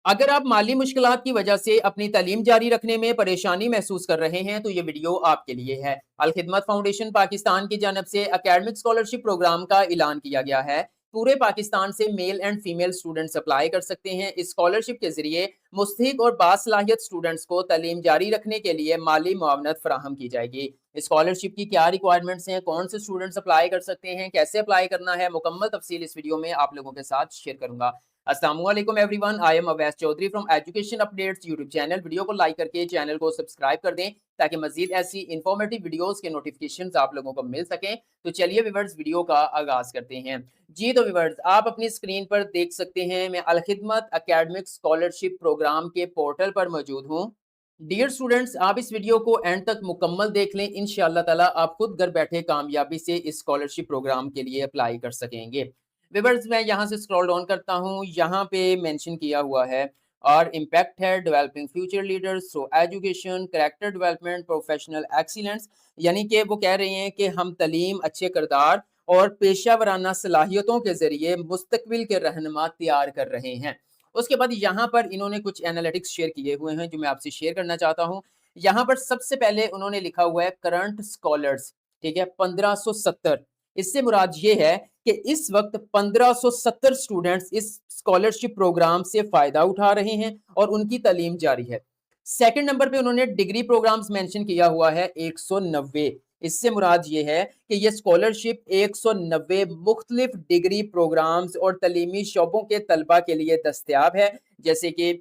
अगर आप माली मुश्किलात की वजह से अपनी तालीम जारी रखने में परेशानी महसूस कर रहे हैं तो ये वीडियो आपके लिए है। अल खिदमत फाउंडेशन पाकिस्तान की जानब से एकेडमिक स्कॉलरशिप प्रोग्राम का ऐलान किया गया है। पूरे पाकिस्तान से male and female students apply कर सकते हैं। इस स्कॉलरशिप के जरिए मुस्तहिक और बासलाहियत स्टूडेंट्स को तालीम जारी रखने के लिए माली मुआवनत फराहम की जाएगी। स्कॉलरशिप की क्या रिक्वायरमेंट्स हैं, कौन से स्टूडेंट्स अप्लाई कर सकते हैं, कैसे अप्लाई करना है, मुकम्मल तफसील इस वीडियो में आप लोगों के साथ शेयर करूंगा। अस्सलामुअलैकुम everyone, I am Awais Chaudhary from education updates YouTube channel. Video को लाइक करके चैनल को सब्सक्राइब कर दें ताकि मजीद ऐसी इंफॉर्मेटिव वीडियोस के नोटिफिकेशंस आप लोगों को मिल सकें। तो चलिए व्यूअर्स, वीडियो का आगाज करते हैं। जी तो व्यूअर्स, आप अपनी स्क्रीन पर देख सकते हैं मैं अल खिदमत एकेडमिक स्कॉलरशिप प्रोग्राम के पोर्टल पर मौजूद हूँ। डियर स्टूडेंट्स, आप इस वीडियो को एंड तक मुकम्मल देख लें, इंशाअल्लाह ताला आप खुद घर बैठे कामयाबी से इस स्कॉलरशिप प्रोग्राम के लिए अप्लाई कर सकेंगे। व्यूअर्स, मैं यहाँ से स्क्रॉल डाउन करता हूँ, यहाँ पे मेंशन किया हुआ है और इम्पैक्ट है developing future leaders through education, character development, professional excellence. यानी कि वो कह रहे हैं कि हम तालीम, अच्छे किरदार और पेशा वराना सलाहियतों के जरिए मुस्तकबिल के रहनुमा तैयार कर रहे हैं। उसके बाद यहाँ पर इन्होंने कुछ एनालिटिक्स शेयर किए हुए हैं जो मैं आपसे शेयर करना चाहता हूँ। यहाँ पर सबसे पहले उन्होंने लिखा हुआ है करंट स्कॉलर्स, ठीक है, 1570। इससे मुराद ये है कि इस वक्त 1570 स्टूडेंट्स इस स्कॉलरशिप प्रोग्राम से फायदा उठा रहे हैं और उनकी तालीम जारी है। सेकंड नंबर पे उन्होंने डिग्री प्रोग्राम्स मेंशन किया हुआ है 190। इससे मुराद ये है कि ये स्कॉलरशिप 190 मुख्तलिफ डिग्री प्रोग्राम्स और तलीमी शोबों के तलबा के लिए दस्तयाब है, जैसे कि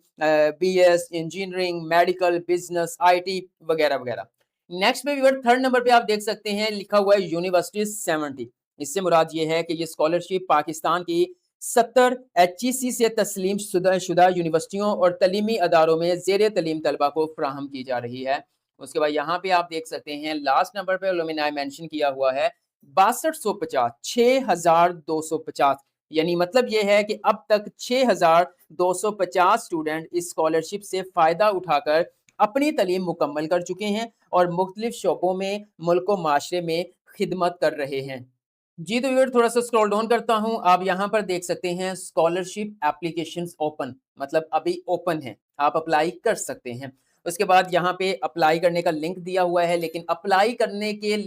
BS, engineering, medical, business, IT वगैरह वगैरह। नेक्स्ट में व्यूअर, थर्ड नंबर पे आप देख सकते हैं लिखा हुआ है यूनिवर्सिटी 70। इससे मुराद ये है कि ये स्कॉलरशिप पाकिस्तान की 70 HEC से तस्लीम शुदा यूनिवर्सिटियों और तलीमी अदारों में जेर तलीम तलबा को फराहम की जा रही है। उसके बाद यहाँ पे आप देख सकते हैं लास्ट नंबर पे लुमिनाई मेंशन किया हुआ है 6250, 6250। यानी मतलब ये है कि अब तक 6250 स्टूडेंट इस स्कॉलरशिप से फायदा उठाकर अपनी तालीम मुकम्मल कर चुके हैं और मुख्तलिफ शोबों में मुल्क व माशरे में खिदमत कर रहे हैं। जी तो व्यूअर, थोड़ा सा स्क्रॉल डाउन करता हूं, आप यहां पर देख सकते हैं स्कॉलरशिप एप्लीकेशंस ओपन, मतलब अभी ओपन है, आप अप्लाई कर सकते हैं। उसके बाद यहाँ पे अप्लाई करने का लिंक दिया हुआ है, लेकिन अप्लाई करने के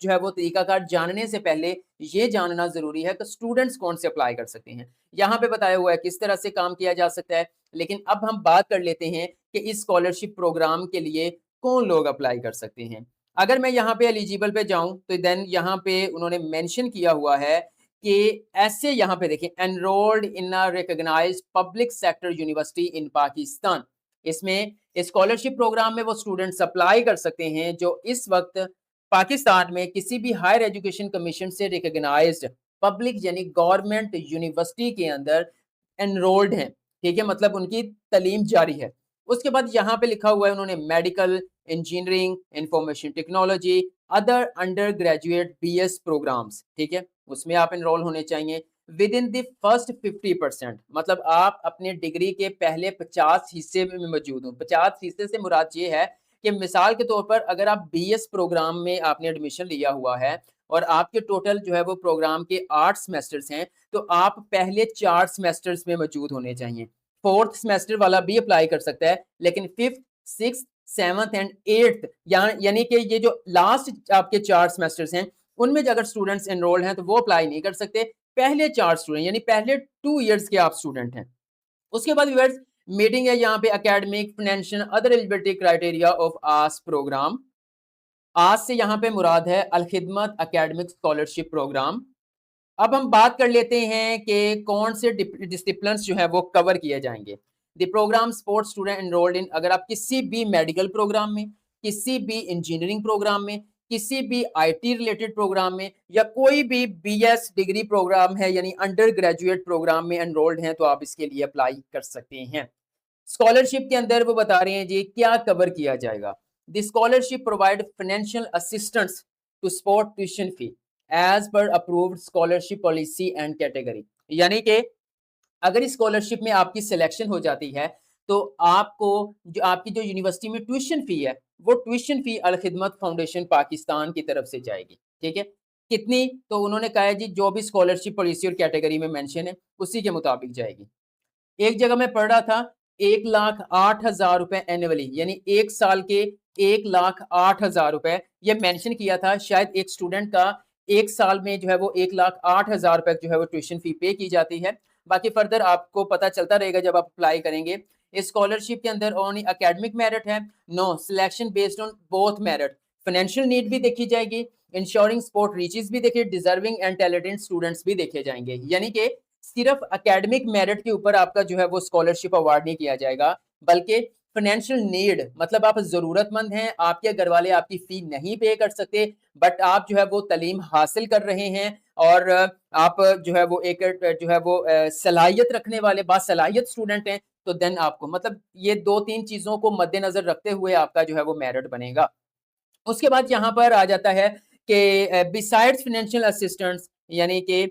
जो है वो तरीकाकार जानने से पहले ये जानना जरूरी है कि स्टूडेंट्स कौन से अप्लाई कर सकते हैं। यहाँ पे बताया हुआ है किस तरह से काम किया जा सकता है, लेकिन अब हम बात कर लेते हैं कि इस स्कॉलरशिप प्रोग्राम के लिए कौन लोग अप्लाई कर सकते हैं। अगर मैं यहाँ पे एलिजिबल पे जाऊं तो देन यहाँ पे उन्होंने मेंशन किया हुआ है कि ऐसे, यहाँ पे देखिए, enrolled in a recognised public sector university in Pakistan. इसमें स्कॉलरशिप प्रोग्राम में वो स्टूडेंट्स अप्लाई कर सकते हैं जो इस वक्त पाकिस्तान में किसी भी हायर एजुकेशन कमीशन से रिकॉग्नाइज्ड पब्लिक यानी गवर्नमेंट यूनिवर्सिटी के अंदर एनरोल्ड हैं। ठीक है, मतलब उनकी तालीम जारी है। उसके बाद यहाँ पे लिखा हुआ है उन्होंने medical, engineering, information technology, other undergraduate BS programs, ठीक है, उसमें आप एनरोल होने चाहिए विद इन द फर्स्ट 50%। मतलब आप अपने डिग्री के पहले 50 हिस्से में मौजूद हो। 50 हिस्से से मुराद ये है कि मिसाल के तौर पर अगर आप BS प्रोग्राम में आपने एडमिशन लिया हुआ है और आपके टोटल जो है वो प्रोग्राम के 8 सेमेस्टर्स हैं, तो आप पहले 4 सेमेस्टर्स में मौजूद होने चाहिए। फोर्थ सेमेस्टर वाला भी अप्लाई कर सकता है, लेकिन fifth, six, seventh and eighth, यानी कि ये जो लास्ट आपके 4 सेमेस्टर्स हैं उनमें अगर स्टूडेंट्स एनरोल्ड हैं तो वो अप्लाई नहीं कर सकते। पहले 4 स्टूडेंट यानी पहले 2 इयर्स के आप स्टूडेंट हैं। उसके बाद व्यूअर्स, मीटिंग है यहाँ पे academic, financial, other eligibility criteria of as program. आज से यहाँ पे मुराद है अल खिदमत एकेडमिक स्कॉलरशिप प्रोग्राम। अब हम बात कर लेते हैं कि कौन से डिसिप्लिन जो है वो कवर किए जाएंगे। The program sports student enrolled in, अगर आप किसी भी मेडिकल प्रोग्राम में, किसी भी इंजीनियरिंग प्रोग्राम में, किसी भी IT रिलेटेड प्रोग्राम में या कोई भी BS डिग्री प्रोग्राम है यानी अंडर ग्रेजुएट प्रोग्राम में एनरोल्ड हैं तो आप इसके लिए अप्लाई कर सकते हैं। स्कॉलरशिप के अंदर वो बता रहे हैं जी क्या कवर किया जाएगा। The scholarship provide financial assistance to support tuition fee as per approved scholarship policy and category. यानी कि अगर इस स्कॉलरशिप में आपकी सिलेक्शन हो जाती है तो आपको जो आपकी जो यूनिवर्सिटी में ट्यूशन फी है वो ट्यूशन फी अल खिदमत फाउंडेशन पाकिस्तान की तरफ से जाएगी। ठीक है, कितनी, तो उन्होंने कहा है जी जो भी स्कॉलरशिप पॉलिसी और कैटेगरी में मेंशन है उसी के मुताबिक जाएगी। एक जगह मैं पढ़ रहा था 1,08,000 रुपए एनुअली, यानी 1 साल के 1,08,000 रुपए ये मेंशन किया था। शायद एक स्टूडेंट का 1 साल में जो है वो 1,08,000 रुपए जो है वो ट्यूशन फी पे की जाती है। बाकी फर्दर आपको पता चलता रहेगा जब आप अप्लाई करेंगे। इस स्कॉलरशिप के अंदर ओनली एकेडमिक मेरिट है, no, selection based on both merit. Financial need भी देखी जाएगी, इंश्योरिंग स्पोर्ट रीचेस भी देखिए, डिजर्विंग एंड टैलेंटेड स्टूडेंट्स भी देखे जाएंगे। यानी कि सिर्फ एकेडमिक मेरिट के ऊपर आपका जो है वो स्कॉलरशिप अवार्ड नहीं किया जाएगा, बल्कि फाइनेंशियल नीड, मतलब आप ज़रूरतमंद हैं, आपके घर वाले आपकी फ़ी नहीं पे कर सकते, बट आप जो है वो तालीम हासिल कर रहे हैं और आप जो है वो एक जो है वो सलाहियत रखने वाले बासलाहियत स्टूडेंट हैं, तो देन आपको मतलब ये 2-3 चीज़ों को मद्देनज़र रखते हुए आपका जो है वो मेरिट बनेगा। उसके बाद यहाँ पर आ जाता है कि बिसाइड्स फाइनेंशियल असिस्टेंस, यानी कि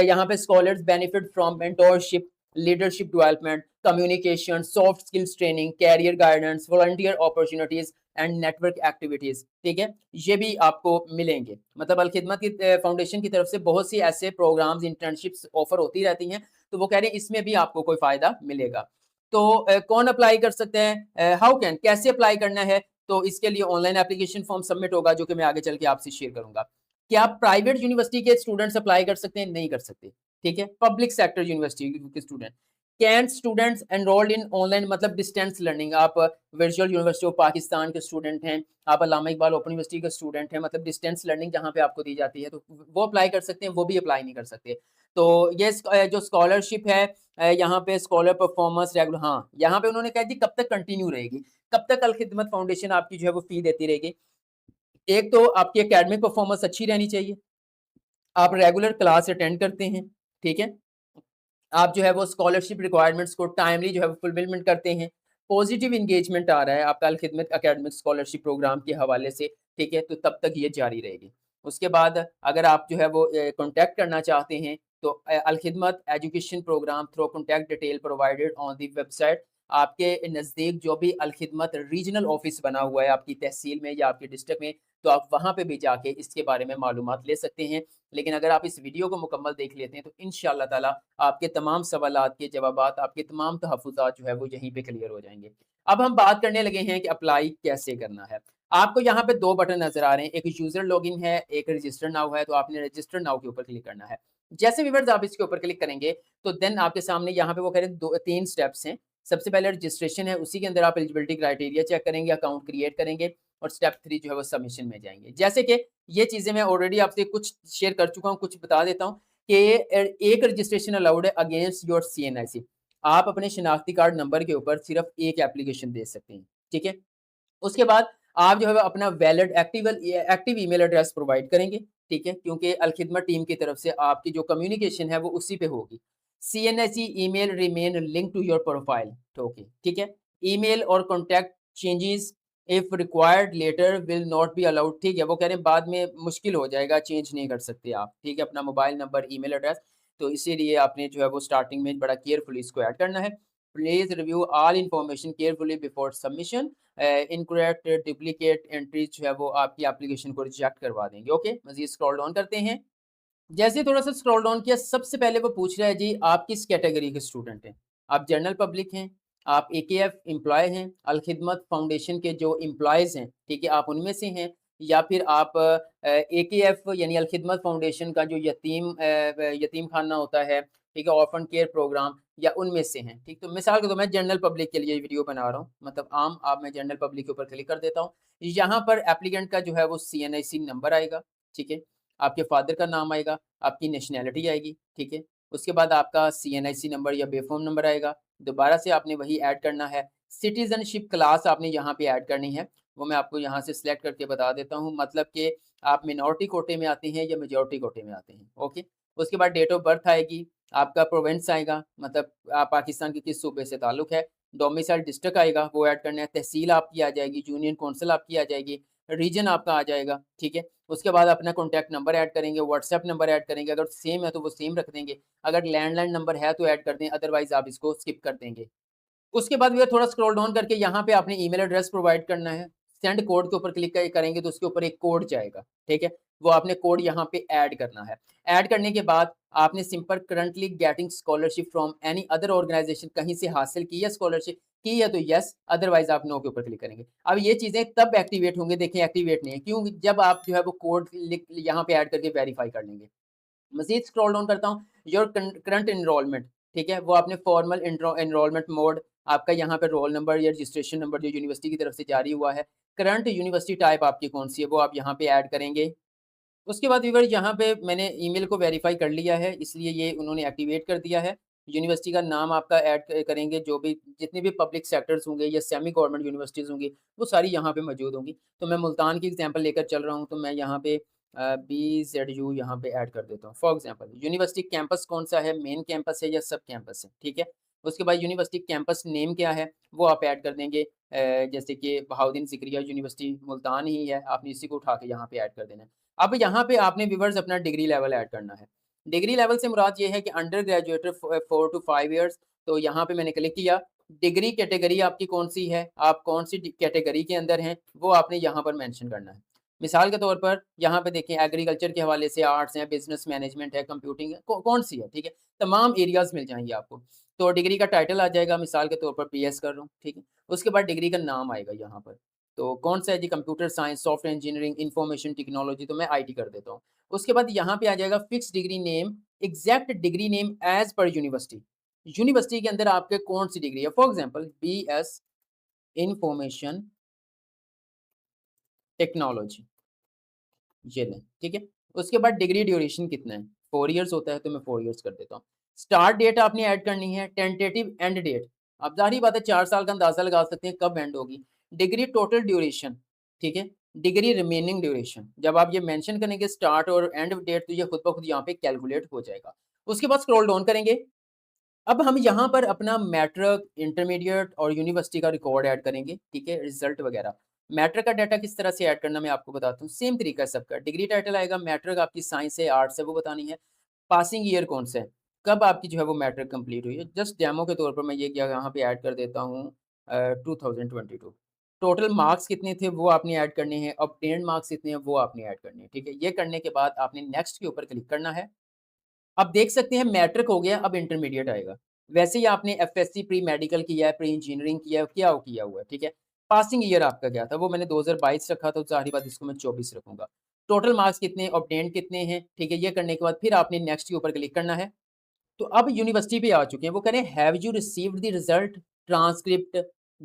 यहाँ पे scholars benefit from mentorship, leadership development, communication, soft skills training, career guidance, volunteer opportunities and network activities. ठीक है, ये भी आपको मिलेंगे। मतलब अल खिदमत की फाउंडेशन की तरफ से बहुत सी ऐसे प्रोग्राम्स, इंटर्नशिप्स ऑफर होती रहती हैं, तो वो कह रहे हैं इसमें भी आपको कोई फायदा मिलेगा। तो कौन अप्लाई कर सकते हैं, हाउ कैन, कैसे अप्लाई करना है, तो इसके लिए ऑनलाइन एप्लीकेशन फॉर्म सबमिट होगा, जो कि मैं आगे चल के आपसे शेयर करूंगा। क्या आप प्राइवेट यूनिवर्सिटी के स्टूडेंट्स अप्लाई कर सकते हैं? नहीं कर सकते। ठीक है, पब्लिक सेक्टर यूनिवर्सिटी के student can, students enrolled in online मतलब डिस्टेंस लर्निंग, आप वर्चुअल यूनिवर्सिटी ऑफ पाकिस्तान के स्टूडेंट हैं, आप अल्लामा इकबाल ओपन यूनिवर्सिटी के स्टूडेंट हैं, मतलब डिस्टेंस लर्निंग जहाँ पे आपको दी जाती है, तो वो अप्लाई कर सकते हैं, वो भी अप्लाई नहीं कर सकते। तो ये जो स्कॉलरशिप है, यहाँ पे स्कॉलर परफॉर्मेंस रेगुलर, हाँ, यहाँ पे उन्होंने कहा जी कब तक कंटिन्यू रहेगी, कब तक अल खिदमत फाउंडेशन आपकी जो है वो फी देती रहेगी। एक तो आपकी एकेडमिक परफॉर्मेंस अच्छी रहनी चाहिए, आप रेगुलर क्लास अटेंड करते हैं, ठीक है, आप जो है वो स्कॉलरशिप रिक्वायरमेंट्स को टाइमली जो है वो फुलफिलमेंट करते हैं, पॉजिटिव एंगेजमेंट आ रहा है आपका अल खिदमत एकेडमिक स्कॉलरशिप प्रोग्राम के हवाले से, ठीक है, तो तब तक ये जारी रहेगी। उसके बाद अगर आप जो है वो कॉन्टैक्ट करना चाहते हैं, तो Al Khidmat education program through contact detail provided on the website. आपके नज़दीक जो भी अल खिदमत रीजनल ऑफिस बना हुआ है आपकी तहसील में या आपके डिस्ट्रिक्ट में, तो आप वहाँ पे भी जाके इसके बारे में मालूमात ले सकते हैं। लेकिन अगर आप इस वीडियो को मुकम्मल देख लेते हैं, तो इंशाअल्लाह ताला आपके तमाम सवालात के जवाबात, आपके तमाम तहफ़्फ़ुज़ात जो है वो यहीं पे क्लियर हो जाएँगे। अब हम बात करने लगे हैं कि अप्लाई कैसे करना है। आपको यहाँ पे 2 बटन नज़र आ रहे हैं, एक यूज़र लॉगिन है, एक रजिस्टर नाउ है, तो आपने रजिस्टर नाउ के ऊपर क्लिक करना है। जैसे व्यूअर्स आप इसके ऊपर क्लिक करेंगे, तो देन आपके सामने यहाँ पे वो कह रहे हैं 3 स्टेप्स हैं। सबसे पहले रजिस्ट्रेशन है, उसी के अंदर आप एलिजिबिलिटी क्राइटेरिया चेक करेंगे, अकाउंट क्रिएट करेंगे और स्टेप 3 जो है वो सबमिशन में जाएँगे। जैसे कि ये चीज़ें मैं ऑलरेडी आपसे कुछ शेयर कर चुका हूँ, कुछ बता देता हूँ कि एक रजिस्ट्रेशन अलाउड है अगेंस्ट योर सीएनआईसी। आप अपने शनाख्ती कार्ड नंबर के ऊपर सिर्फ एक एप्लीकेशन दे सकते हैं, ठीक है? उसके बाद आप जो है वो अपना valid active email address provide करेंगे, ठीक है? क्योंकि अल खिदमत टीम की तरफ से आपकी जो कम्युनिकेशन है वो उसी पे होगी। CNIC email remain link to your profile, okay, ठीक है? ईमेल और contact changes if required letter will not be allowed, ठीक है? वो कह रहे हैं बाद में मुश्किल हो जाएगा, चेंज नहीं कर सकते आप, ठीक है? अपना मोबाइल नंबर, ईमेल एड्रेस, तो इसीलिए आपने जो है वो स्टार्टिंग में बड़ा केयरफुली इसको ऐड करना है। Please review all information carefully before submission, incorrect duplicate entries जो है वो आपकी एप्लीकेशन को रिजेक्ट करवा देंगे। ओके, मज़ीद स्क्रॉल डाउन करते हैं। जैसे थोड़ा-सा स्क्रॉल डाउन किया, सबसे पहले वो पूछ रहा है जी आप किस कैटेगरी के स्टूडेंट हैं? आप जनरल पब्लिक हैं, आप एकेएफ एम्प्लॉयी हैं, अल खिदमत फाउंडेशन के जो एम्प्लॉइज़ हैं, ठीक है, आप उनमें से हैं, या फिर आप एकेएफ यानी अल खिदमत फाउंडेशन का जो यतीम खाना होता है, ठीक है, ऑर्फन केयर प्रोग्राम, या उनमें से हैं, ठीक। तो मिसाल के तौर मैं जनरल पब्लिक के लिए वीडियो बना रहा हूँ, मतलब आम, आप मैं जनरल पब्लिक के ऊपर क्लिक कर देता हूँ। यहाँ पर एप्लीकेंट का जो है वो सीएनआईसी नंबर आएगा, ठीक है, आपके फादर का नाम आएगा, आपकी नेशनैलिटी आएगी, ठीक है। उसके बाद आपका सीएनआईसी नंबर या बेफोन नंबर आएगा, दोबारा से आपने वही ऐड करना है। सिटीज़नशिप क्लास आपने यहाँ पे ऐड करनी है, वो मैं आपको यहाँ से सिलेक्ट करके बता देता हूँ, मतलब कि आप मिनॉरिटी कोटे में आते हैं या मेजॉरिटी कोटे में आते हैं, ओके। उसके बाद डेट ऑफ बर्थ आएगी, आपका प्रोविंस आएगा, मतलब आप पाकिस्तान के किस सूबे से ताल्लुक़ है, डोमिसाइल डिस्ट्रिक्ट आएगा, वो ऐड करना है, तहसील आपकी आ जाएगी, यूनियन काउंसिल आपकी आ जाएगी, रीजन आपका आ जाएगा, ठीक है। उसके बाद अपना कॉन्टैक्ट नंबर ऐड करेंगे, व्हाट्सएप नंबर ऐड करेंगे, अगर सेम है तो वो सेम रख देंगे, अगर लैंडलाइन नंबर है तो ऐड कर दें, अदरवाइज़ आप इसको स्किप कर देंगे। उसके बाद भैया थोड़ा स्क्रॉल डाउन करके यहाँ पे आपने ईमेल एड्रेस प्रोवाइड करना है, सेंड कोड के ऊपर क्लिक करेंगे तो उसके ऊपर एक कोड जाएगा, ठीक है? वो आपने कोड यहाँ पे ऐड करना है। ऐड करने के बाद आपने simple currently getting scholarship from any other organisation, कहीं से हासिल की है स्कॉलरशिप, की है तो यस, अदरवाइज़ आप नो के ऊपर क्लिक करेंगे। अब ये चीज़ें तब एक्टिवेट होंगे, देखिए एक्टिवेट नहीं है, क्यों? जब आप जो है वो कोड लिख यहाँ पे ऐड करके वेरीफाई कर लेंगे। मज़ीद स्क्रॉल डाउन करता हूँ, योर करंट एनरोलमेंट, ठीक है? वो आपने फॉर्मल एनरोलमेंट मोड, आपका यहाँ पे रोल नंबर या रजिस्ट्रेशन नंबर जो यूनिवर्सिटी की तरफ से जारी हुआ है, करंट यूनिवर्सिटी टाइप आपकी कौन-सी है, वो आप यहाँ पे ऐड करेंगे। उसके बाद व्यूअर यहाँ पे मैंने ईमेल को वेरीफ़ाई कर लिया है, इसलिए ये उन्होंने एक्टिवेट कर दिया है। यूनिवर्सिटी का नाम आपका ऐड करेंगे, जो भी जितने भी पब्लिक सेक्टर्स होंगे या सेमी गवर्नमेंट यूनिवर्सिटीज़ होंगी, वो सारी यहाँ पे मौजूद होंगी। तो मैं मुल्तान की एग्ज़ाम्पल लेकर चल रहा हूँ, तो मैं यहाँ पे BZU यहाँ पे ऐड कर देता हूँ। फॉर एग्ज़ाम्पल यूनिवर्सिटी कैंपस कौन-सा है, मेन कैंपस है या सब कैंपस है, ठीक है? उसके बाद यूनिवर्सिटी कैंपस नेम क्या है, वो आप ऐड कर देंगे। जैसे कि बहाउद्दीन ज़िक्रिया यूनिवर्सिटी मुल्तान ही है, आपने इसी को उठा के यहाँ पे ऐड कर देना है। अब यहाँ पे आपने व्यूअर्स अपना डिग्री लेवल ऐड करना है। डिग्री लेवल से मुराद ये है कि अंडर ग्रेजुएट 4 टू 5 इयर्स, तो यहाँ पे मैंने क्लिक किया। डिग्री कैटेगरी आपकी कौन-सी है, आप कौन-सी कैटेगरी के अंदर हैं, वो आपने यहाँ पर मेंशन करना है। मिसाल के तौर पर यहाँ पे देखें, एग्रीकल्चर के हवाले से आर्ट्स है, बिज़नेस मैनेजमेंट है, कंप्यूटिंग है, कौन-सी है, ठीक है? तमाम एरियाज़ मिल जाएँगे आपको। तो डिग्री का टाइटल आ जाएगा, मिसाल के तौर पर बीएस कर रहा हूँ, ठीक है? उसके बाद डिग्री का नाम आएगा यहाँ पर। तो कौन-सा है जी, computer science, software engineering, information technology, तो मैं आईटी कर देता हूँ। उसके बाद यहाँ पे आ जाएगा fixed degree name, exact degree name as per university. University के अंदर आपके कौन-सी डिग्री है, for example BS information technology, ये लें, ठीक है? उसके बाद डिग्री ड्यूरेशन कितना है, 4 इयर्स होता है तो मैं 4 इयर्स कर देता हूँ। स्टार्ट डेट आपने ऐड करनी है, टेंटेटिव एंड डेट। अब ज़ाहिर-सी बात है 4 साल का अंदाज़ा लगा सकते हैं कब एंड होगी। डिग्री टोटल ड्यूरेशन, ठीक है? डिग्री रिमेनिंग ड्यूरेशन, जब आप ये मेंशन करेंगे स्टार्ट और एंड डेट, तो ये खुद ब खुद यहाँ पे कैलकुलेट हो जाएगा। उसके बाद स्क्रॉल डाउन करेंगे। अब हम यहाँ पर अपना मैट्रिक, इंटरमीडिएट और यूनिवर्सिटी का रिकॉर्ड ऐड करेंगे, ठीक है? रिज़ल्ट वगैरह। मैट्रिक का डाटा किस तरह से ऐड करना मैं आपको बताता हूँ, सेम तरीका है सबका। डिग्री टाइटल आएगा, मैट्रिक आपकी साइंस है, आर्ट्स है, वो बतानी है। पासिंग ईयर कौन-सा है, कब आपकी जो है वो मैट्रिक कंप्लीट हुई है। जस्ट डेमो के तौर पर मैं ये यहाँ पे ऐड कर देता हूँ 2022। टोटल मार्क्स कितने थे वो आपने ऐड करने हैं, ऑब्टेन्ड मार्क्स कितने हैं वो आपने ऐड करने हैं, ठीक है? ये करने के बाद आपने नेक्स्ट के ऊपर क्लिक करना है। अब देख सकते हैं मैट्रिक हो गया, अब इंटरमीडिएट आएगा। वैसे ही आपने एफएससी प्री मेडिकल किया है, प्री इंजीनियरिंग किया है, क्या किया हुआ है, ठीक है? पासिंग ईयर आपका क्या था, वो मैंने 2022 रखा, तो ज़ाहिर-सी बात इसको मैं 24 रखूँगा। टोटल मार्क्स कितने, ऑब्टेन्ड कितने हैं, ठीक है? ये करने के बाद फिर आपने नेक्स्ट के ऊपर क्लिक करना है। तो अब यूनिवर्सिटी पे आ चुके हैं, वो कह रहे हैं have you received the result, transcript,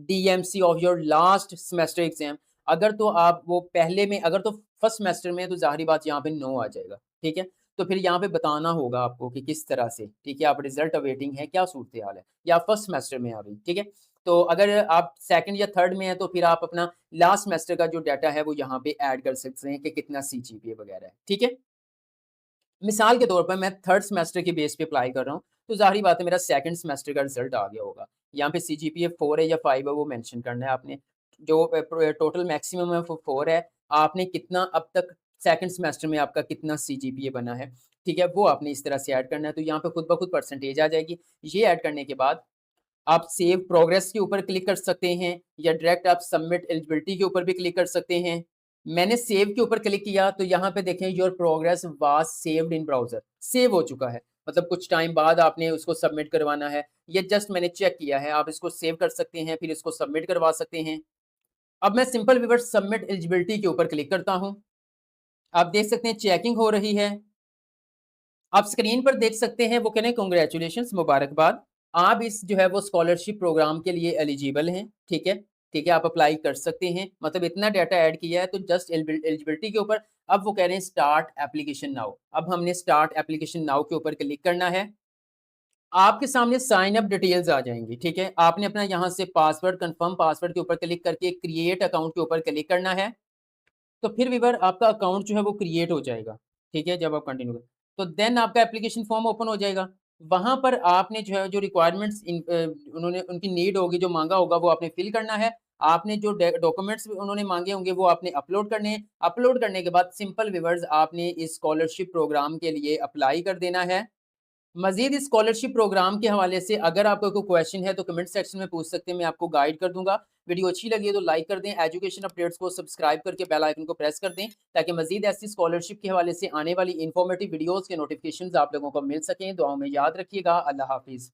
DMC of your last semester exam. अगर तो आप वो पहले में, अगर तो फर्स्ट सेमेस्टर में है तो ज़ाहिर बात यहाँ पे नो आ जाएगा, ठीक है? तो फिर यहाँ पे बताना होगा आपको कि किस तरह से, ठीक है? आप रिजल्ट अवेटिंग है, क्या सूरत-ए-हाल है, या फर्स्ट सेमेस्टर में है अभी, ठीक है? तो अगर आप सेकंड या थर्ड में हैं तो फिर आप अपना लास्ट सेमेस्टर का जो डाटा है वो यहाँ पे ऐड कर सकते हैं कि कितना सीजीपीए वगैरह है, ठीक है? मिसाल के तौर पर मैं थर्ड सेमेस्टर के बेस पे अप्लाई कर रहा हूँ, तो ज़ाहिर-सी बात है मेरा सेकंड सेमेस्टर का रिज़ल्ट आ गया होगा। यहाँ पे सीजीपीए 4 है या 5 है वो मेंशन करना है आपने। जो टोटल मैक्सिमम है वो 4 है, आपने कितना अब तक सेकंड सेमेस्टर में आपका कितना सीजीपीए बना है, ठीक है? वो आपने इस तरह से ऐड करना है, तो यहाँ पे खुद ब खुद परसेंटेज आ जाएगी। ये ऐड करने के बाद आप सेव प्रोग्रेस के ऊपर क्लिक कर सकते हैं या डायरेक्ट आप सबमिट एलिजिबिलिटी के ऊपर भी क्लिक कर सकते हैं। मैंने सेव के ऊपर क्लिक किया तो यहाँ पे देखें your progress was saved in browser, save हो चुका है। मतलब कुछ टाइम बाद आपने उसको सबमिट करवाना है। ये जस्ट मैंने चेक किया है, आप इसको सेव कर सकते हैं, फिर इसको सबमिट करवा सकते हैं। अब मैं सिंपल व्यूअर्स सबमिट एलिजिबिलिटी के ऊपर क्लिक करता हूँ। आप देख सकते हैं चेकिंग हो रही है। आप स्क्रीन पर देख सकते हैं वो कह रहे हैं कांग्रेचुलेशंस, मुबारकबाद। आप इस जो है वो स्कॉलरशिप प्रोग्राम के लिए एलिजिबल हैं, ठीक है? ठीक है, आप अप्लाई कर सकते हैं। मतलब इतना डाटा ऐड किया है तो जस्ट एलिजिबिलिटी के ऊपर अब वो कह रहे हैं स्टार्ट एप्लीकेशन नाउ। अब हमने स्टार्ट एप्लीकेशन नाउ के ऊपर क्लिक करना है। आपके सामने साइन अप डिटेल्स आ जाएँगी, ठीक है? आपने अपना यहाँ से पासवर्ड, कन्फर्म पासवर्ड के ऊपर क्लिक करके क्रिएट अकाउंट के ऊपर क्लिक करना है। तो फिर व्यूअर आपका अकाउंट जो है वो क्रिएट हो जाएगा, ठीक है? जब आप कंटिन्यू करें, तो देन आपका एप्लीकेशन फॉर्म ओपन हो जाएगा। वहाँ पर आपने जो है जो रिक्वायरमेंट्स उन्होंने उनकी नीड होगी, जो माँगा होगा वो आपने फिल करना है। आपने जो डॉक्यूमेंट्स उन्होंने माँगे होंगे वो आपने अपलोड करने हैं। अपलोड करने के बाद सिंपल व्यूअर्स आपने इस स्कॉलरशिप प्रोग्राम के लिए अप्लाई कर देना है। मज़ीद इस स्कॉलरशिप प्रोग्राम के हवाले से अगर आपका कोई क्वेश्चन है तो कमेंट सेक्शन में पूछ सकते हैं, मैं आपको गाइड कर दूँगा। वीडियो अच्छी लगी है तो लाइक कर दें, एजुकेशन अपडेट्स को सब्सक्राइब करके बेल आइकन को प्रेस कर दें, ताकि मज़ीद ऐसी स्कॉलरशिप के हवाले से आने वाली इन्फॉर्मेटिव वीडियोज़ के नोटिफ़िकेशंस आप लोगों को मिल सकें। दुआओं में याद रखिएगा। अल्लाह हाफ़िज़।